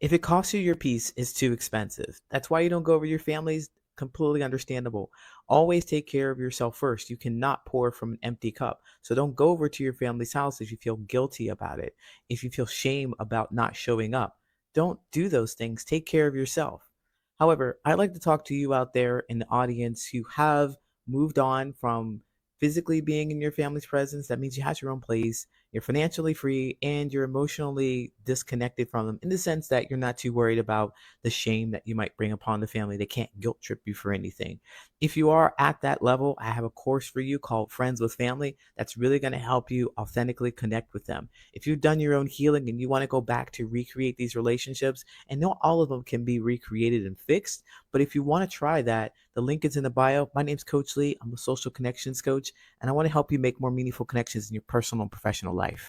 If it costs you your peace, it's too expensive. That's why you don't go over your family's completely understandable. Always take care of yourself first. You cannot pour from an empty cup. So don't go over to your family's house if you feel guilty about it, if you feel shame about not showing up. Don't do those things. Take care of yourself. However, I'd like to talk to you out there in the audience who have moved on from physically being in your family's presence. That means you have your own place, you're financially free, and you're emotionally disconnected from them in the sense that you're not too worried about the shame that you might bring upon the family. They can't guilt trip you for anything. If you are at that level, I have a course for you called Friends with Family that's really going to help you authentically connect with them. If you've done your own healing and you want to go back to recreate these relationships, and not all of them can be recreated and fixed, but if you want to try that, the link is in the bio. My name's Coach Lee. I'm a social connections coach, and I want to help you make more meaningful connections in your personal and professional life.